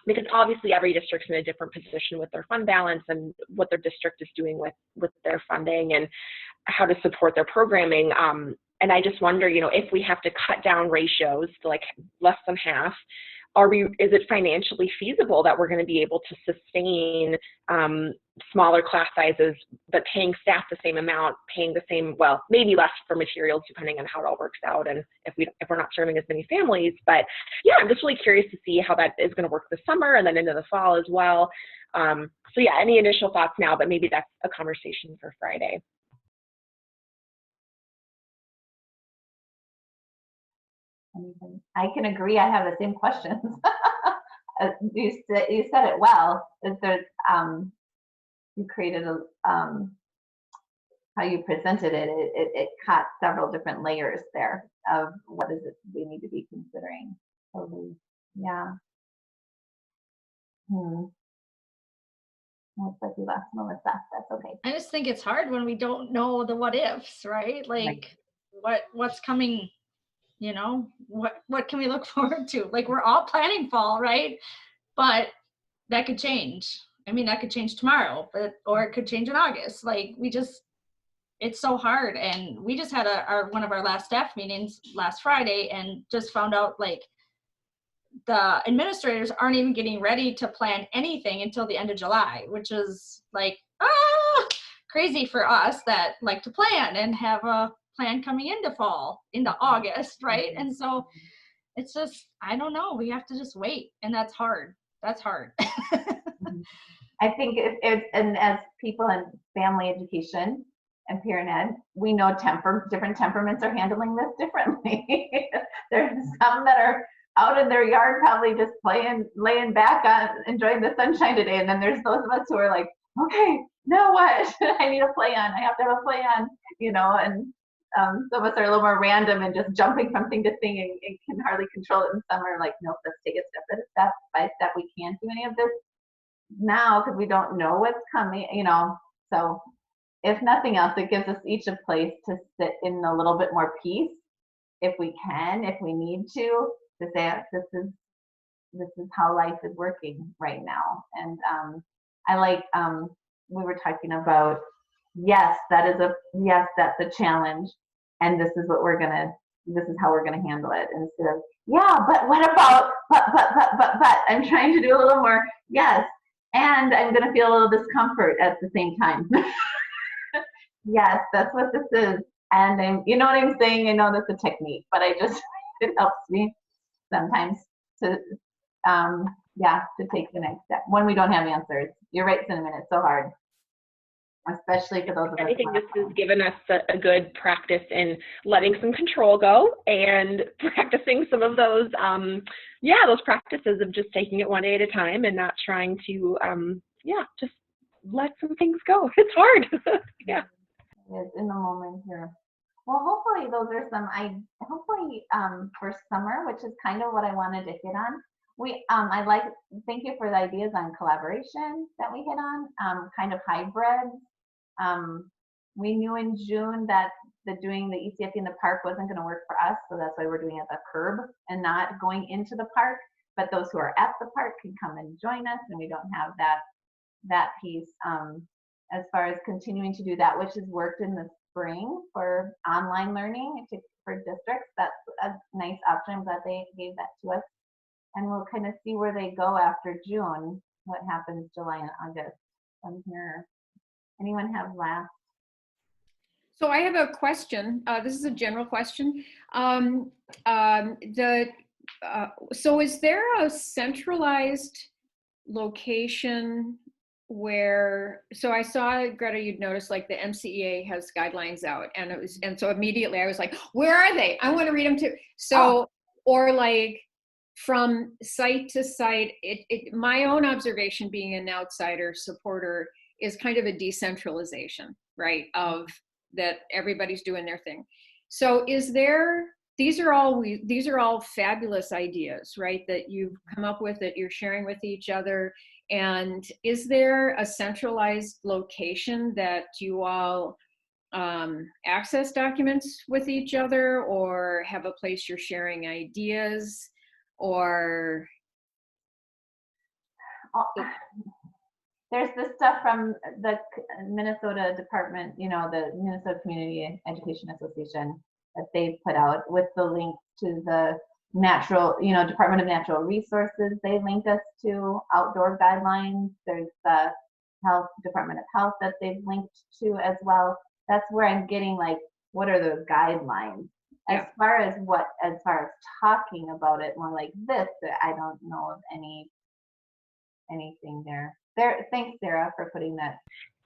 because obviously every district's in a different position with their fund balance and what their district is doing with their funding and how to support their programming. And I just wonder, if we have to cut down ratios to like less than half, is it financially feasible that we're going to be able to sustain smaller class sizes, but paying staff the same amount, paying the same, well, maybe less for materials depending on how it all works out, and if we're not serving as many families. But yeah, I'm just really curious to see how that is going to work this summer and then into the fall as well. So yeah, any initial thoughts now, but maybe that's a conversation for Friday. I can agree. I have the same questions. You said it well. Is there you created a how you presented it. It caught several different layers there of what is it we need to be considering. So yeah. Looks like we lost Melissa. That's okay. I just think it's hard when we don't know the what ifs, right? Like what's coming. What can we look forward to? Like we're all planning fall, right? But that could change. I mean, that could change tomorrow, or it could change in August. Like it's so hard. And we just had one of our last staff meetings last Friday and just found out like the administrators aren't even getting ready to plan anything until the end of July, which is like crazy for us that like to plan and have a plan coming into August, right? And so it's just, I don't know, we have to just wait, and that's hard. I think and as people in family education and parent ed, we know different temperaments are handling this differently. There's some that are out in their yard probably just laying back enjoying the sunshine today, and then there's those of us who are like, okay, now what? I need a plan. I have to have a plan, and some of us are a little more random and just jumping from thing to thing and can hardly control it in summer. Like, nope, let's take it step by step. We can't do any of this now because we don't know what's coming, So if nothing else, it gives us each a place to sit in a little bit more peace if we can, if we need to say, this is how life is working right now. And I like, we were talking about, yes, that's a challenge. And this is how we're gonna handle it, instead of, yeah, but what about, but, I'm trying to do a little more, yes, and I'm gonna feel a little discomfort at the same time. Yes, that's what this is. And then, you know what I'm saying? I know that's a technique, but it helps me sometimes to, to take the next step when we don't have answers. You're right, Cinnamon, it's so hard, especially for those of us. I think this has given us a good practice in letting some control go and practicing some of those, those practices of just taking it one day at a time and not trying to, just let some things go. It's hard. Yeah. It is in the moment here. Well, hopefully those are some, for summer, which is kind of what I wanted to hit on. Thank you for the ideas on collaboration that we hit on, kind of hybrid. We knew in June that doing the ECFE in the park wasn't going to work for us, so that's why we're doing it at the curb and not going into the park. But those who are at the park can come and join us, and we don't have that piece. As far as continuing to do that, which has worked in the spring for online learning for districts, that's a nice option that they gave that to us. And we'll kind of see where they go after June, what happens July and August from here. Anyone have last? So I have a question. This is a general question. So is there a centralized location where, so I saw, Greta, you'd noticed like the MCEA has guidelines out, and so immediately I was like, where are they? I want to read them too. So, or like from site to site, my own observation being an outsider supporter is kind of a decentralization, right? Of that everybody's doing their thing. So these are all fabulous ideas, right? That you've come up with, that you're sharing with each other. And is there a centralized location that you all access documents with each other, or have a place you're sharing ideas, or? There's this stuff from the Minnesota Department, the Minnesota Community Education Association that they put out with the link to the Department of Natural Resources. They link us to outdoor guidelines. There's the Department of Health that they've linked to as well. That's where I'm getting like, what are the guidelines? As far as talking about it more like this, I don't know of anything there. Thanks, Sarah, for putting that.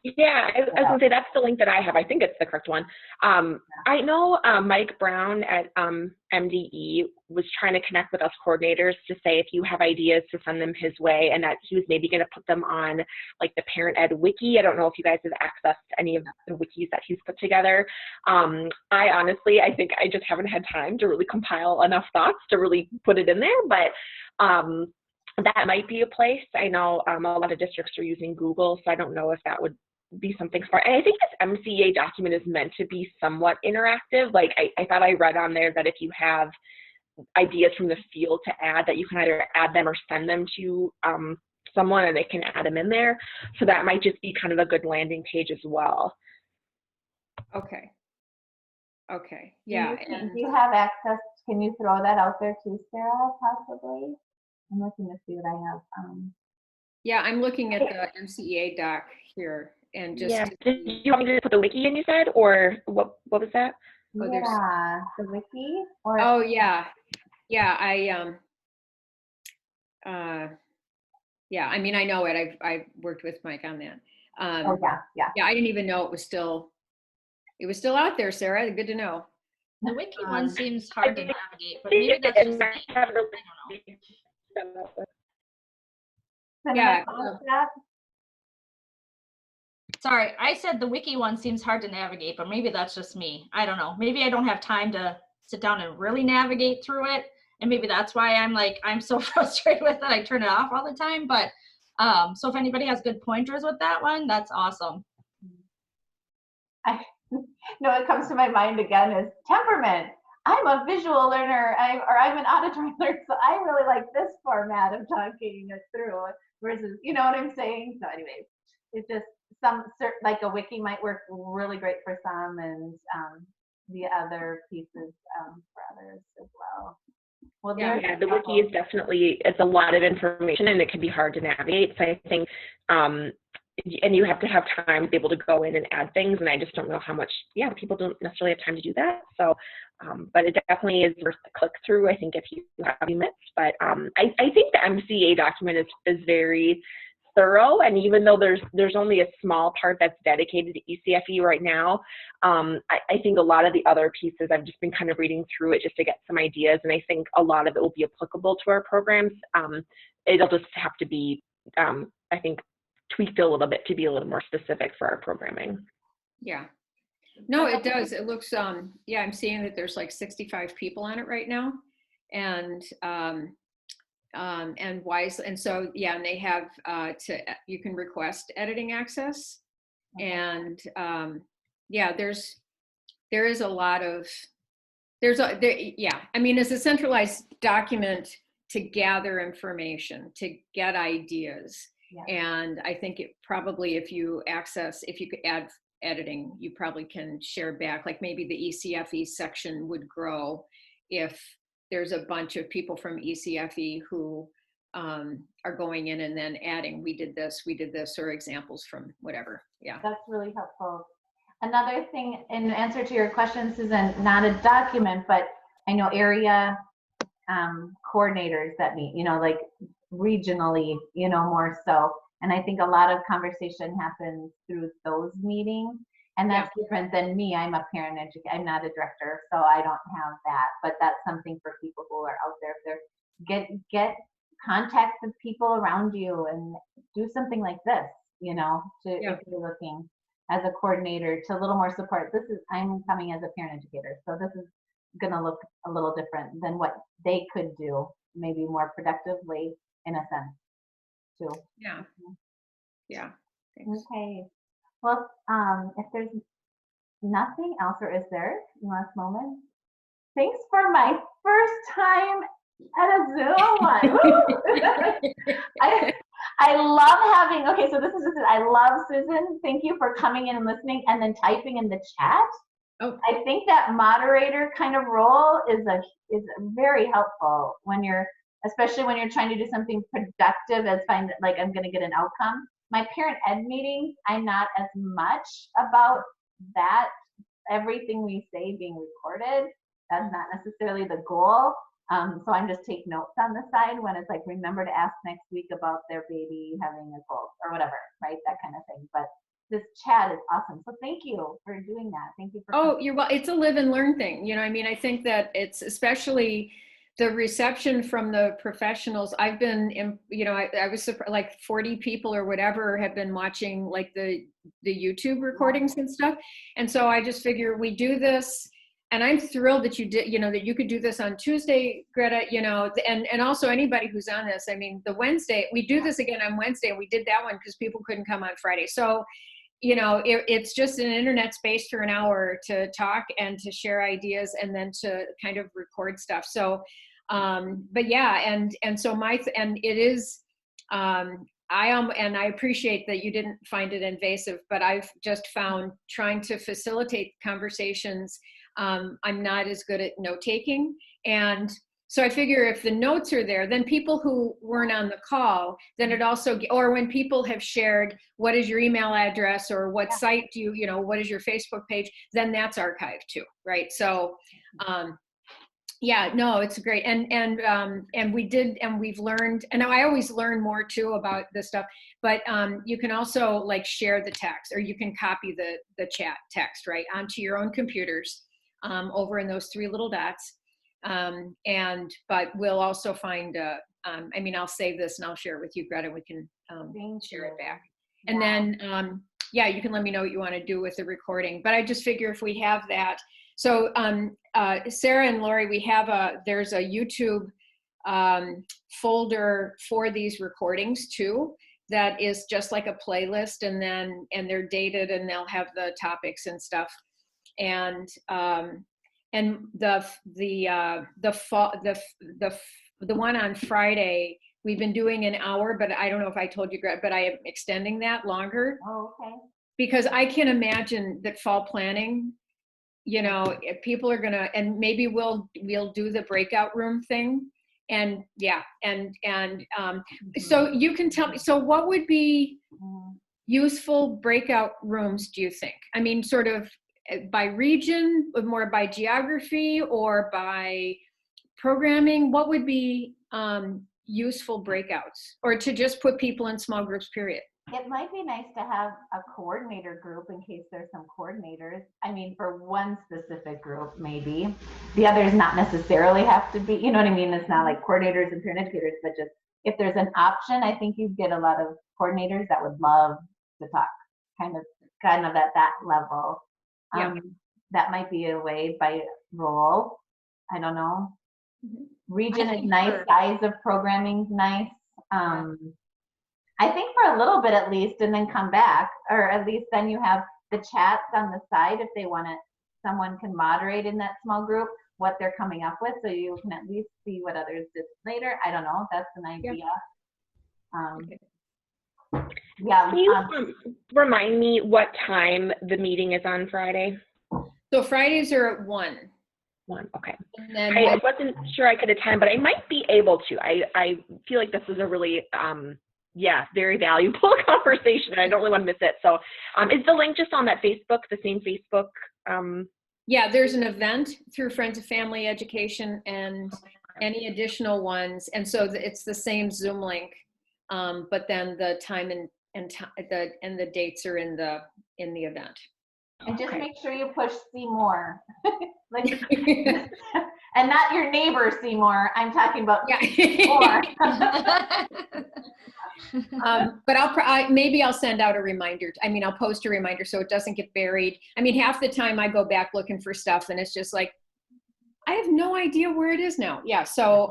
Yeah, I was going to say that's the link that I have. I think it's the correct one. I know Mike Brown at MDE was trying to connect with us coordinators to say if you have ideas to send them his way, and that he was maybe going to put them on like the Parent Ed Wiki. I don't know if you guys have access to any of the wikis that he's put together. I honestly think I just haven't had time to really compile enough thoughts to really put it in there, but that might be a place. I know a lot of districts are using Google, so I don't know if that would be something smart. And I think this MCEA document is meant to be somewhat interactive. Like I thought I read on there that if you have ideas from the field to add, that you can either add them or send them to someone and they can add them in there. So that might just be kind of a good landing page as well. Okay. Yeah. Do you have access? Can you throw that out there too, Sarah, possibly? I'm looking to see what I have. Yeah, I'm looking at the MCEA doc here, and just. Yeah. Did you want me to put the wiki in, you said, or what was that? Oh, yeah, the wiki. Or oh yeah. I mean, I know it. I've worked with Mike on that. Yeah. I didn't even know it was still out there, Sarah. Good to know. The wiki one seems hard to navigate, but maybe that's just me. I don't know. Yeah. Sorry, I said the wiki one seems hard to navigate, but maybe that's just me. I don't know. Maybe I don't have time to sit down and really navigate through it. And maybe that's why I'm so frustrated with it. I turn it off all the time. But so if anybody has good pointers with that one, that's awesome. No, it comes to my mind again is temperament. I'm a visual learner, I'm an auditory learner, so I really like this format of talking it through versus, you know what I'm saying? So anyways, it's just like a wiki might work really great for some, and the other pieces for others as well. Well, yeah, the wiki is definitely, it's a lot of information and it can be hard to navigate. So I think and you have to have time to be able to go in and add things. And I just don't know how much, people don't necessarily have time to do that. So, but it definitely is worth the click through, I think, if you have limits. But I think the MCEA document is very thorough. And even though there's only a small part that's dedicated to ECFE right now, I think a lot of the other pieces, I've just been kind of reading through it just to get some ideas. And I think a lot of it will be applicable to our programs. It'll just have to be, I think, tweaked a little bit to be a little more specific for our programming. Yeah. No, it does. It looks, yeah, I'm seeing that there's like 65 people on it right now. And Wise, and so, yeah, and they have, you can request editing access. And yeah, there is a lot of, yeah, I mean, it's a centralized document to gather information, to get ideas. Yeah. And I think it probably, if you could add editing, you probably can share back, like maybe the ECFE section would grow if there's a bunch of people from ECFE who are going in and then adding, we did this, or examples from whatever. Yeah. That's really helpful. Another thing, in answer to your question, Susan, not a document, but I know area coordinators that meet, like regionally, more so. And I think a lot of conversation happens through those meetings. And that's different than me. I'm a parent educator. I'm not a director, so I don't have that. But that's something for people who are out there. If they're get contact the people around you and do something like this, if you're looking as a coordinator to a little more support. I'm coming as a parent educator, so this is going to look a little different than what they could do, maybe more productively in a sense too. Yeah. Yeah. Thanks. Okay. Well, if there's nothing else, or is there last moment? Thanks for my first time at a Zoom one. I love having, so this is just, I love Susan. Thank you for coming in and listening and then typing in the chat. Oh. I think that moderator kind of role is very helpful especially when you're trying to do something productive as I'm going to get an outcome. My parent ed meetings, I'm not as much about that, everything we say being recorded. That's not necessarily the goal. So I'm just take notes on the side when it's like, remember to ask next week about their baby having a cold or whatever, right? That kind of thing. But this chat is awesome. So thank you for doing that. Thank you for it's a live and learn thing. I think that it's especially the reception from the professionals. I've been, I was surprised, like 40 people or whatever have been watching like the YouTube recordings and stuff. And so I just figure we do this, and I'm thrilled that you did, that you could do this on Tuesday, Greta, and also anybody who's on this. I mean, the Wednesday, we do this again on Wednesday, and we did that one because people couldn't come on Friday. So, it's just an internet space for an hour to talk and to share ideas and then to kind of record stuff. So, but yeah, and so it is, and I appreciate that you didn't find it invasive, but I've just found trying to facilitate conversations, I'm not as good at note taking. And so I figure if the notes are there, then people who weren't on the call, then it also, or when people have shared, what is your email address or what site do you, what is your Facebook page, then that's archived too, right? So, yeah, no, it's great. And we did, and we've learned, and I always learn more too about this stuff, but you can also like share the text, or you can copy the chat text, right, onto your own computers over in those three little dots. But we'll also find, I'll save this and I'll share it with you, Greta, we can share it back. And then, you can let me know what you want to do with the recording, but I just figure if we have that. So Sarah and Lori, there's a YouTube folder for these recordings too, that is just like a playlist, and they're dated and they'll have the topics and stuff. And the one on Friday, we've been doing an hour, but I don't know if I told you, but I am extending that longer. Oh, okay. Because I can imagine that fall planning, if people are gonna, and maybe we'll do the breakout room thing, and so you can tell me. So what would be, useful breakout rooms do you think? I mean, sort of by region, more by geography, or by programming? What would be useful breakouts, or to just put people in small groups, period? It might be nice to have a coordinator group in case there's some coordinators. I mean, for one specific group, maybe. The others not necessarily have to be, you know what I mean? It's not like coordinators and parent educators, but just if there's an option, I think you'd get a lot of coordinators that would love to talk kind of at that level. Yeah. That might be a way by role. I don't know. Region is nice, size of programming is nice. I think for a little bit at least, and then come back, or at least then you have the chats on the side if they want it. Someone can moderate in that small group what they're coming up with, so you can at least see what others did later. I don't know. That's an idea. Can you remind me what time the meeting is on Friday? So Fridays are at 1. 1, okay. And then I wasn't sure I could attend, but I might be able to. I feel like this is a really, very valuable conversation. I don't really want to miss it. So is the link just on that Facebook, the same Facebook? Yeah, there's an event through Friends of Family Education and any additional ones. And so it's the same Zoom link, but then the time and the dates are in the event. And just make sure you push see more. Like, and not your neighbor see more. I'm talking about more. But maybe I'll send out a reminder. I mean, I'll post a reminder so it doesn't get buried. I mean, half the time I go back looking for stuff and it's just like, I have no idea where it is now. Yeah. So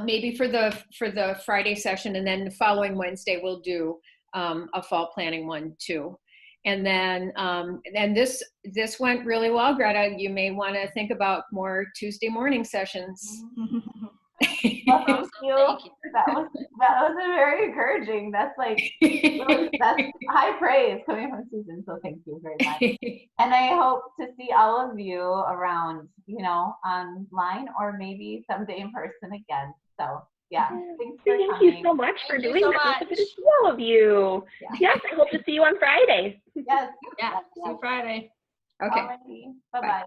maybe for the Friday session, and then the following Wednesday we'll do a fall planning one too. And then this went really well, Greta. You may want to think about more Tuesday morning sessions. Well, thank you. That was very encouraging. That's like that's high praise coming from Susan. So thank you very much. And I hope to see all of you around, online or maybe someday in person again. So yeah, thanks for Thank coming. you so much for doing so this. much. It's good to see all of you. Yeah. Yes, I hope to see you on Friday. Yes. Yeah, see you Friday. Okay. Bye bye.